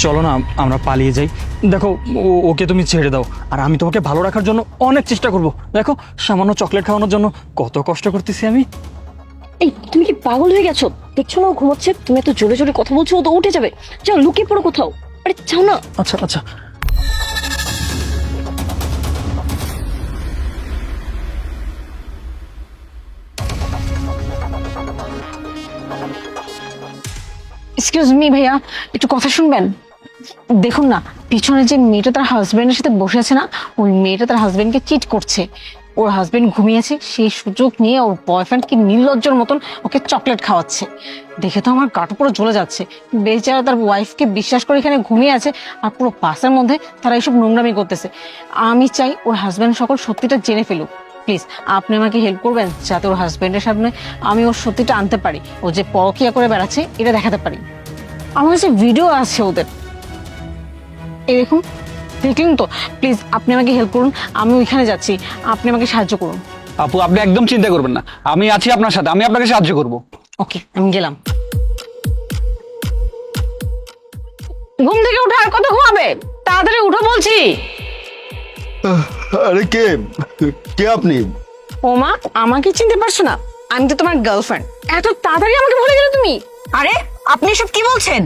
চলো না আমরা পালিয়ে যাই। দেখো ওকে তুমি ছেড়ে দাও, আর আমি তোমাকে ভালো রাখার জন্য অনেক চেষ্টা করব। দেখো সামান্য চকলেট খাওয়ানোর জন্য কত কষ্ট করতেছি আমি। এই তুমি কি পাগল হয়ে গেছো? দেখছো না ও ঘুমোচ্ছে, তুমি এত জোরে জোরে কথা বলছো, ও তো উঠে যাবে। যাও লুকিয়ে পড়ো কোথাও। আরে যাও না। আচ্ছা আচ্ছা। এক্সকিউজ মি ভাইয়া, একটু কথা শুনবেন? দেখুন না, পিছনে যে মেয়েটা তার হাজবেন্ডের সাথে বসে আছে না, ওই মেয়েটা তার হাজবেন্ডকে চিট করছে। ওর হাজবেন্ড ঘুমিয়েছে, সেই সুযোগ নিয়ে ওর বয়ফ্রেন্ডকে নির্লজ্জর মতন ওকে চকলেট খাওয়াচ্ছে। দেখে তো আমার গাটো পুরো জ্বলে যাচ্ছে। বেচারা তার ওয়াইফকে বিশ্বাস করে এখানে ঘুমিয়ে আছে, আর পুরো বাসের মধ্যে তারা এইসব নোংরামি করতেছে। আমি চাই ওর হাজবেন্ড সকল সত্যিটা জেনে ফেলুক। প্লিজ আপনি আমাকে হেল্প করবেন, যাতে ওর হাজবেন্ডের সামনে আমি ওর সত্যিটা আনতে পারি, ও যে পরকীয়া করে বেড়াচ্ছে এটা দেখাতে পারি। আমার কাছে ভিডিও আছে ওদের, এই দেখুন, দেখলেন তো? প্লিজ আপনি আমাকে হেল্প করুন, আমি ওইখানে যাচ্ছি, আপনি আমাকে সাহায্য করুন। আপু আপনি একদম চিন্তা করবেন না, আমি আছি আপনার সাথে, আমি আপনাকে সাহায্য করব। ওকে, আমি গেলাম। ঘুম থেকে উঠে আর কত ঘুমাবে? তাড়াতাড়ি উঠো বলছি। আরে কে কে আপনি? ও মা, আমাকে চিনতে পারছো না? আমি তো তোমার গার্লফ্রেন্ড। এত তাড়াতাড়ি আমাকে ভুলে গেলে তুমি? আরে আপনি সব কি বলছেন?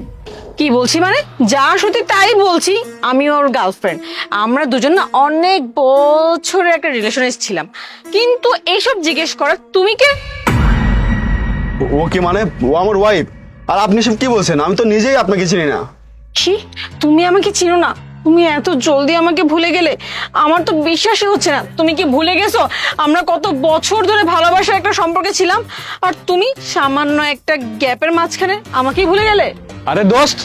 কি বলছি মানে, যা সত্যি তাই বলছি। আমি ওর গার্লফ্রেন্ড। আমরা দুজন না অনেক বছরের একটা রিলেশনে ছিলাম, কিন্তু এইসব জিজ্ঞেস করা তুমি কে? ও কি মানে? ও আমার ওয়াইফ। আর আপনি সব কি বলছেন? আমি তো নিজেই আপনাকে চিনি না। কি, তুমি আমাকে চিনো না? তুমি এত জলদি আমাকে ভুলে গেলে? আমার তো বিশ্বাসই হচ্ছে না। তুমি কি ভুলে গেছো আমরা কত বছর ধরে ভালোবাসার একটা সম্পর্কে ছিলাম, আর তুমি সামান্য একটা গ্যাপের মাঝখানে আমাকেই ভুলে গেলে? আরে দোস্ত,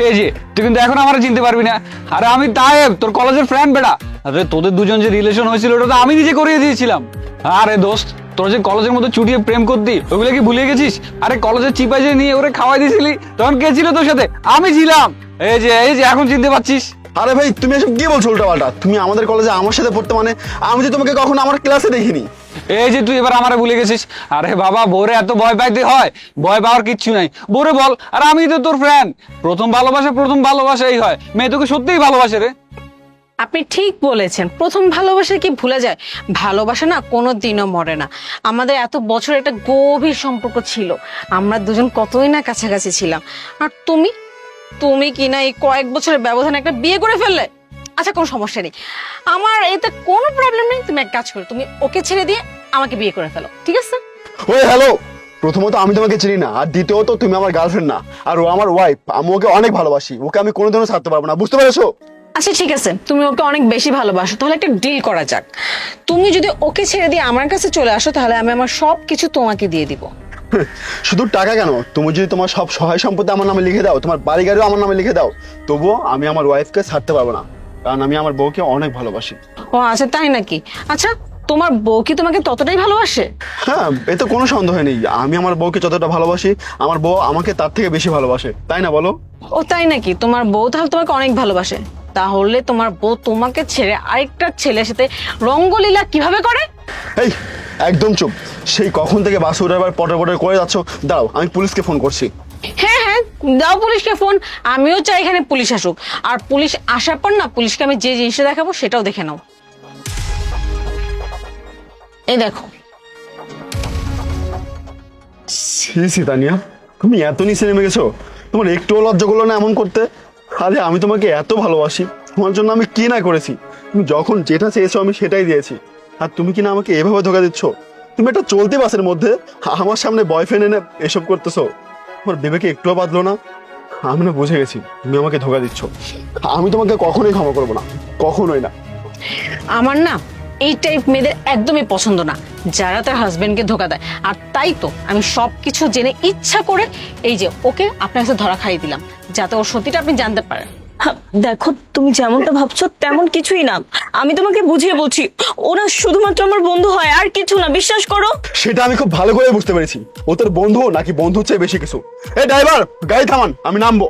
এই যে তুই কিন্তু এখন আমার চিনতে পারবি না। আরে আমি তায়েব, তোর কলেজের ফ্রেন্ড বেটা। আরে তোদের দুজন যে রিলেশন হয়েছিল ওটা তো আমি নিজে করিয়ে দিয়েছিলাম। আরে দোস্ত, তোর যে কলেজের মধ্যে চুটিয়ে প্রেম করতি ওগুলো কি ভুলে গেছিস? আরে কলেজের চিপাই যে নিয়ে ওরে খাওয়াই দিয়েছিলি, তখন কে ছিল তোর সাথে? আমি ছিলাম। এই যে এখন চিনতে পারছিস? আরে ভাই, তুমি এসব কি বলছো উল্টাপাল্টা? তুমি আমাদের কলেজে আমার সাথে পড়তে মানে? আমি তো তোমাকে কখনো আমার ক্লাসে দেখিনি। এই যে তুই এবার আমারে ভুলে গেছিস? আরে বাবা, বোরে এত ভয় পাইতে হয়? ভয় পাওয়ার কিচ্ছু নাই, বোরে বল। আর আমি তো তোর ফ্রেন্ড। প্রথম ভালোবাসাই হয়। মেয়ে তোকে সত্যিই ভালোবাসে রে। আপনি ঠিক বলেছেন, প্রথম ভালোবাসা কি ভুলে যায়? ভালোবাসা না কোনো দিনও মরে না। আমাদের এত বছর একটা গভীর সম্পর্ক ছিল, আমরা দুজন কতই না কাছাকাছি ছিলাম। আর তুমি কি না এই কয়েক বছরের ব্যবধানে একটা বিয়ে করে ফেললে। আচ্ছা, কোনো সমস্যা নেই, আমার এতে কোনো প্রবলেম নেই। তুমি এক কাজ করো, তুমি ওকে ছেড়ে দিয়ে আমাকে বিয়ে করে ফেলো, ঠিক আছে? ওই হ্যালো, প্রথমত আমি তোমাকে চিনি না, আর দ্বিতীয়ত তুমি আমার গার্লফ্রেন্ড না, আর ও আমার ওয়াইফ। আমি ওকে অনেক ভালোবাসি, ওকে আমি কোনোদিনও ছাড়তে পারবো না, বুঝতে পেরেছো? আচ্ছা ঠিক আছে, তুমি ওকে অনেক বেশি ভালোবাসো, তাহলে একটা ডিল করা যাক। তুমি যদি ওকে ছেড়ে দিয়ে আমার কাছে চলে আসো, তাহলে আমি আমার সব কিছু তোমাকে দিয়ে দিব। শুধু টাকা কেন, তুমি যদি তোমার সব সহায় সম্পত্তি আমার নামে লিখে দাও, তোমার বাড়ি গাড়িও আমার নামে লিখে দাও, তবুও আমি আমার ওয়াইফকে ছাড়তে পারবো না, কারণ আমি আমার বউকে অনেক ভালোবাসি। ও আচ্ছা, তাই নাকি? আচ্ছা, তোমার বউ কি তোমাকে ততটাই ভালোবাসে? হ্যাঁ, এতে কোনো সন্দেহ নেই। আমি আমার বউকে যতটা ভালোবাসি, আমার বউ আমাকে তার থেকে বেশি ভালোবাসে, তাই না বলো? ও তাই নাকি? তোমার বউ তাহলে তোমাকে অনেক ভালোবাসে। তাহলে তোমার বউ তোমাকে ছেড়ে আরেকটা ছেলের সাথে রঙ্গলীলা কিভাবে করে? এই একদম চুপ। সেই কখন থেকে বাস উঠাবার পটর করে যাচ্ছ? দাও, আমি পুলিশকে ফোন করছি। হ্যাঁ হ্যাঁ, দাও পুলিশকে ফোন। আমিও চাই এখানে পুলিশ আসুক, আর পুলিশ আসার পর না পুলিশকে আমি যে জিনিসটা দেখাবো সেটাও দেখে নাও। এই দেখো। সি তানিয়া, তুমি এত নিচে নেমে গেছো? তোমার একটুও লজ্জা করলো না এমন করতে? আরে আমি তোমাকে এত ভালোবাসি, তোমার জন্য আমি কি না করেছি। তুমি যখন যেটা চেয়েছো আমি সেটাই দিয়েছি, আর তুমি কিনা আমাকে এভাবে ধোকা দিচ্ছ। তুমি একটা চলতি বাসের মধ্যে আমার সামনে বয়ফ্রেন্ড এনে এসব করতেছো। তোমার বিবেকে একটুও বাঁধলো না? আমি না বুঝে গেছি তুমি আমাকে ধোকা দিচ্ছ। আমি তোমাকে কখনোই ক্ষমা করবো না, কখনোই না। আমার না এই টাইপ মেয়েদের একদমই পছন্দ না, যারা তার হাজবেন্ডকে ধোকা দেয়। আর তাই তো আমি সবকিছু জেনে ইচ্ছা করে এই যে ওকে আপনার কাছে ধরা খাইয়ে দিলাম, যাতে ওর সত্যিটা আপনি জানতে পারেন। দেখো, তুমি যেমনটা ভাবছো তেমন কিছুই না। আমি তোমাকে বুঝিয়ে বলছি, ওরা শুধুমাত্র আমার বন্ধু হয়, আর কিছু না, বিশ্বাস করো। সেটা আমি খুব ভালো করে বুঝতে পেরেছি। ও তোর বন্ধু নাকি বন্ধুর চেয়ে বেশি কিছু? এই ড্রাইভার, গাড়ি থামান, আমি নামবো।